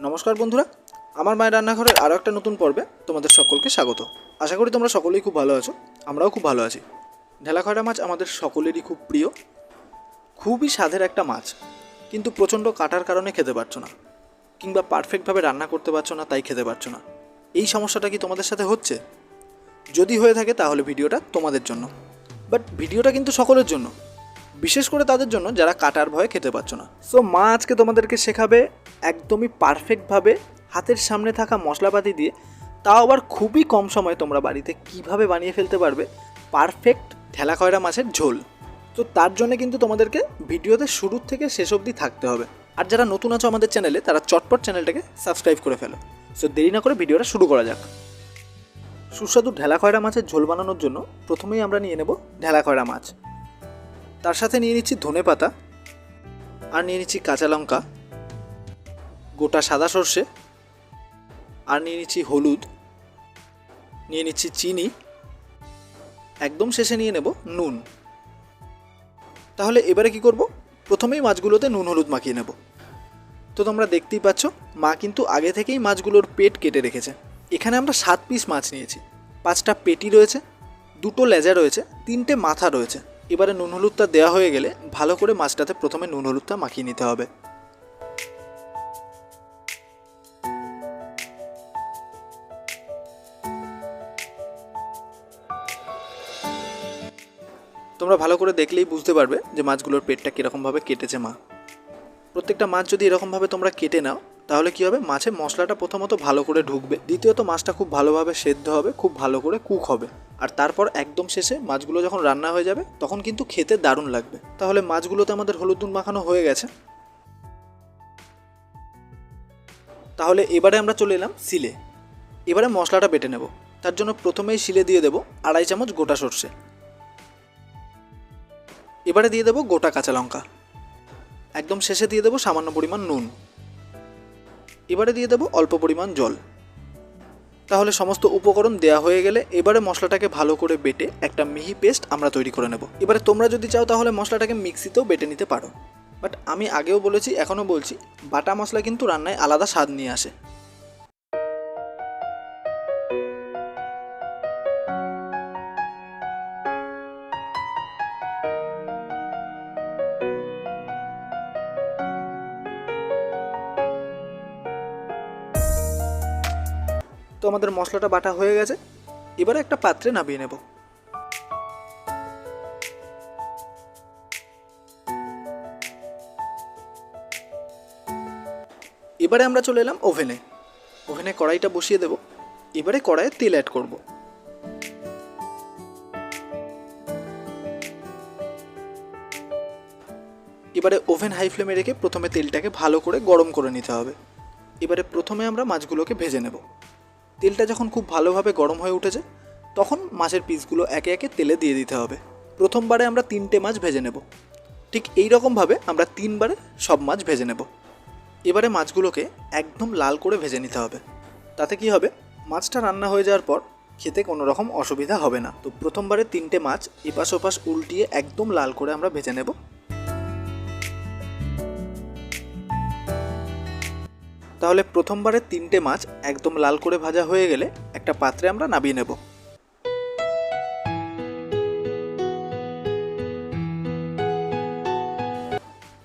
নমস্কার বন্ধুরা, আমার মায়ের রান্নাঘরের আরও একটা নতুন পর্বে তোমাদের সকলকে স্বাগত। আশা করি তোমরা সকলেই খুব ভালো আছো, আমরাও খুব ভালো আছি। ঢেলা খয়রা মাছ আমাদের সকলেরই খুব প্রিয়, খুবই স্বাদের একটা মাছ, কিন্তু প্রচণ্ড কাটার কারণে খেতে পারছো না, কিংবা পারফেক্টভাবে রান্না করতে পারছো না, তাই খেতে পারছো না। এই সমস্যাটা কি তোমাদের সাথে হচ্ছে? যদি হয়ে থাকে তাহলে ভিডিওটা তোমাদের জন্য, বাট ভিডিওটা কিন্তু সকলের জন্য, বিশেষ করে তাদের জন্য যারা কাটার ভয়ে খেতে পারছো না। সো মা আজকে তোমাদেরকে শেখাবে একদমই পারফেক্টভাবে হাতের সামনে থাকা মশলাপাতি দিয়ে, তাও আবার খুবই কম সময়ে তোমরা বাড়িতে কিভাবে বানিয়ে ফেলতে পারবে পারফেক্ট ঢেলা খয়রা মাছের ঝোল। তো তার জন্য কিন্তু তোমাদেরকে ভিডিওতে শুরু থেকে শেষ অবধি থাকতে হবে। আর যারা নতুন আছো আমাদের চ্যানেলে, তারা চটপট চ্যানেলটাকে সাবস্ক্রাইব করে ফেলো। সো দেরি না করে ভিডিওটা শুরু করা যাক। সুস্বাদু ঢেলা খয়রা মাছের ঝোল বানানোর জন্য প্রথমেই আমরা নিয়ে নেব ঢেলা খয়রা মাছ। তার সাথে নিয়ে নিচ্ছি ধনে পাতা, আর নিয়ে নিচ্ছি কাঁচা লঙ্কা, গোটা সাদা সর্ষে, আর নিয়ে নিচ্ছি হলুদ, নিয়ে নিচ্ছি চিনি, একদম শেষে নিয়ে নেব নুন। তাহলে এবারে কি করব? প্রথমেই মাছগুলোতে নুন হলুদ মাখিয়ে নেব। তো তোমরা দেখতেই পাচ্ছ, মা কিন্তু আগে থেকেই মাছগুলোর পেট কেটে রেখেছে। এখানে আমরা 7 পিস মাছ নিয়েছি, 5টা পেটি রয়েছে, 2টো লেজা রয়েছে, 3টে মাথা রয়েছে। এবারে নুন হলুদটা দেওয়া হয়ে গেলে ভালো করে মাছটাতে প্রথমে নুন হলুদটা মাখিয়ে নিতে হবে। তোমরা ভালো করে দেখলেই বুঝতে পারবে যে মাছগুলোর পেটটা কীরকমভাবে কেটেছে মা। প্রত্যেকটা মাছ যদি এরকমভাবে তোমরা কেটে নাও, তাহলে কী হবে, মাছে মশলাটা প্রথমত ভালো করে ঢুকবে, দ্বিতীয়ত মাছটা খুব ভালোভাবে সেদ্ধ হবে, খুব ভালো করে কুক হবে, আর তারপর একদম শেষে মাছগুলো যখন রান্না হয়ে যাবে তখন কিন্তু খেতে দারুণ লাগবে। তাহলে মাছগুলোতে আমাদের হলুদ নুন মাখানো হয়ে গেছে। তাহলে এবারে আমরা চলে এলাম শিলে। এবারে মশলাটা বেটে নেব। তার জন্য প্রথমেই শিলে দিয়ে দেবো 2.5 চামচ গোটা সর্ষে। এবারে দিয়ে দেবো গোটা কাঁচা লঙ্কা। একদম শেষে দিয়ে দেবো সামান্য পরিমাণ নুন। এবারে দিয়ে দেবো অল্প পরিমাণ জল। তাহলে সমস্ত উপকরণ দেওয়া হয়ে গেলে এবারে মশলাটাকে ভালো করে বেটে একটা মিহি পেস্ট আমরা তৈরি করে নেব। এবারে তোমরা যদি চাও তাহলে মশলাটাকে মিক্সিতেও বেটে নিতে পারো, বাট আমি আগেও বলেছি, এখনও বলছি, বাটা মশলা কিন্তু রান্নায় আলাদা স্বাদ নিয়ে আসে। তো আমাদের মশলাটা বাটা হয়ে গেছে, এবারে একটা পাত্রে নামিয়ে নেব। এবারে আমরা চলে এলাম ওভেনে। ওভেনে কড়াইটা বসিয়ে দেব। এবারে কড়াইয়ে তেল অ্যাড করব। এবারে ওভেন হাই ফ্লেমে রেখে প্রথমে তেলটাকে ভালো করে গরম করে নিতে হবে। এবারে প্রথমে আমরা মাছগুলোকে ভেজে নেব। তেলটা যখন খুব ভালোভাবে গরম হয়ে উঠেছে, তখন মাছের পিসগুলো একে একে তেলে দিয়ে দিতে হবে। প্রথমবারে আমরা 3টে মাছ ভেজে নেব। ঠিক এই রকমভাবে আমরা 3বারে সব মাছ ভেজে নেব। এবারে মাছগুলোকে একদম লাল করে ভেজে নিতে হবে। তাতে কি হবে, মাছটা রান্না হয়ে যাওয়ার পর খেতে কোনো রকম অসুবিধা হবে না। তো প্রথমবারে 3টে মাছ এপাশ ওপাশ উল্টিয়ে একদম লাল করে আমরা ভেজে নেব। তাহলে প্রথমবারে 3টে মাছ একদম লাল করে ভাজা হয়ে গেলে একটা পাত্রে আমরা নামিয়ে নেব।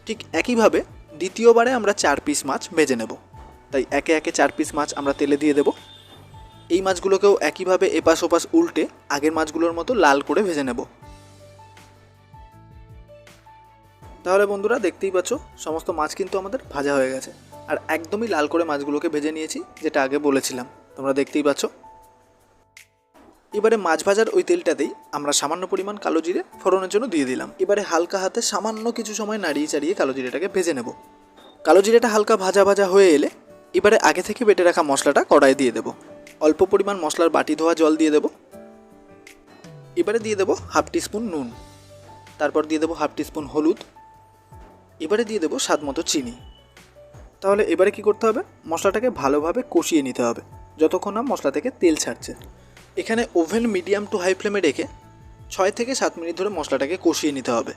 ঠিক একইভাবে দ্বিতীয়বারে আমরা 4 পিস মাছ ভেজে নেব। তাই একে একে 4 পিস মাছ আমরা তেলে দিয়ে দেব। এই মাছগুলোকেও একইভাবে এপাশ ওপাশ উল্টে আগের মাছগুলোর মতো লাল করে ভেজে নেব। তাহলে বন্ধুরা দেখতেই পাচ্ছ, সমস্ত মাছ কিন্তু আমাদের ভাজা হয়ে গেছে, আর একদমই লাল করে মাছগুলোকে ভেজে নিয়েছি, যেটা আগে বলেছিলাম। তোমরা দেখতেই পাচ্ছ। এবারে মাছ ভাজার ওই তেলটাতেই আমরা সামান্য পরিমাণ কালো জিরে ফোড়নের জন্য দিয়ে দিলাম। এবারে হালকা হাতে সামান্য কিছু সময় নাড়িয়ে চাড়িয়ে কালো জিরেটাকে ভেজে নেব। কালো জিরেটা হালকা ভাজা ভাজা হয়ে এলে এবারে আগে থেকে বেটে রাখা মশলাটা কড়াইয়ে দিয়ে দেব। অল্প পরিমাণ মশলার বাটি ধোয়া জল দিয়ে দেব। এবারে দিয়ে দেবো 1/2 টিস্পুন নুন। তারপর দিয়ে দেবো 1/2 টিস্পুন হলুদ। এবারে দিয়ে দেবো স্বাদ মতো চিনি। তাহলে এবারে কি করতে হবে, মশলাটাকে ভালোভাবে কষিয়ে নিতে হবে যতক্ষণ না মশলা থেকে তেল ছাড়ছে। এখানে ওভেন মিডিয়াম টু হাই ফ্লেমে রেখে 6 থেকে 7 মিনিট ধরে মশলাটাকে কষিয়ে নিতে হবে।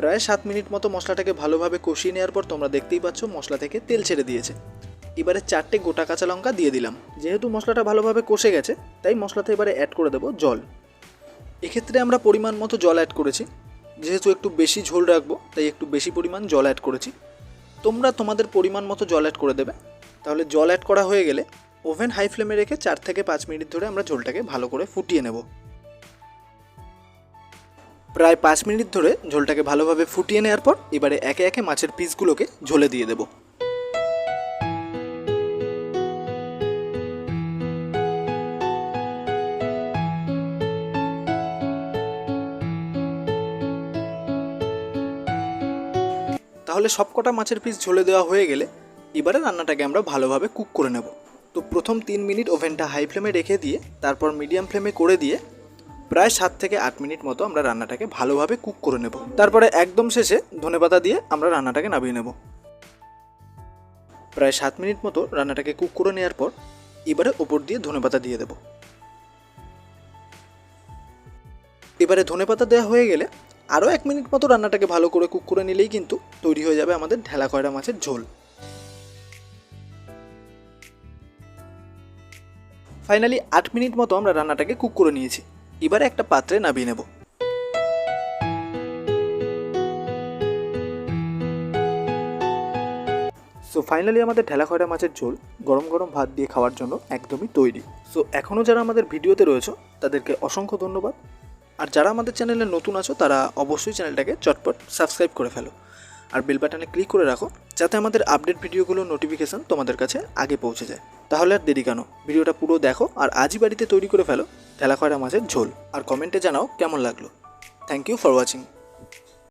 প্রায় 7 মিনিট মতো মশলাটাকে ভালোভাবে কষিয়ে নেওয়ার পর তোমরা দেখতেই পাচ্ছ মশলা থেকে তেল ছেড়ে দিয়েছে। এবারে 4টে গোটা কাঁচা লঙ্কা দিয়ে দিলাম। যেহেতু মশলাটা ভালোভাবে কষে গেছে তাই মশলাতে এবারে অ্যাড করে দেবো জল। এক্ষেত্রে আমরা পরিমাণ মতো জল অ্যাড করেছি, যেহেতু একটু বেশি ঝোল রাখবো তাই একটু বেশি পরিমাণ জল অ্যাড করেছি। তোমরা তোমাদের পরিমাণ মতো জল অ্যাড করে দেবে। তাহলে জল অ্যাড করা হয়ে গেলে ওভেন হাই ফ্লেমে রেখে 4 থেকে 5 মিনিট ধরে আমরা ঝোলটাকে ভালো করে ফুটিয়ে নেব। প্রায় 5 মিনিট ধরে ঝোলটাকে ভালোভাবে ফুটিয়ে নেওয়ার পর এবারে একে একে মাছের পিসগুলোকে ঝোলে দিয়ে দেব। তাহলে সবকটা মাছের পিস ঝোলে দেওয়া হয়ে গেলে এবারে রান্নাটাকে আমরা ভালোভাবে কুক করে নেব। তো প্রথম 3 মিনিট ওভেনটা হাই ফ্লেমে রেখে দিয়ে তারপর মিডিয়াম ফ্লেমে করে দিয়ে প্রায় 7 থেকে 8 মিনিট মতো আমরা রান্নাটাকে ভালোভাবে কুক করে নেব। তারপরে একদম শেষে ধনেপাতা দিয়ে আমরা রান্নাটাকে নামিয়ে নেব। প্রায় 7 মিনিট মতো রান্নাটাকে কুক করে নেওয়ার পর এবারে ওপর দিয়ে ধনেপাতা দিয়ে দেব। এবারে ধনেপাতা দেওয়া হয়ে গেলে আরও 1 মিনিট মতো রান্নাটাকে ভালো করে কুক করে নিলেই কিন্তু তৈরি হয়ে যাবে আমাদের ঢেলা খয়রা মাছের ঝোল। ফাইনালি 8 মিনিট মতো আমরা রান্নাটাকে কুক করে নিয়েছি। এবারে একটা পাত্রে নামিয়ে নেব। সো ফাইনালি আমাদের ঢেলা খয়রা মাছের ঝোল গরম গরম ভাত দিয়ে খাওয়ার জন্য একদমই তৈরি। সো এখনও যারা আমাদের ভিডিওতে রয়েছে তাদেরকে অসংখ্য ধন্যবাদ। আর যারা আমাদের চ্যানেলে নতুন আছো তারা অবশ্যই চ্যানেলটাকে চটপট সাবস্ক্রাইব করে ফেলো আর বেল বাটনে ক্লিক করে রাখো, যাতে আমাদের আপডেট ভিডিওগুলোর নোটিফিকেশান তোমাদের কাছে আগে পৌঁছে যায়। তাহলে আর দেরি কেন, ভিডিওটা পুরো দেখো আর আজই বাড়িতে তৈরি করে ফেলো ঢেলা খয়রা মাছের ঝোল। আর কমেন্টে জানাও কেমন লাগলো। Thank you for watching.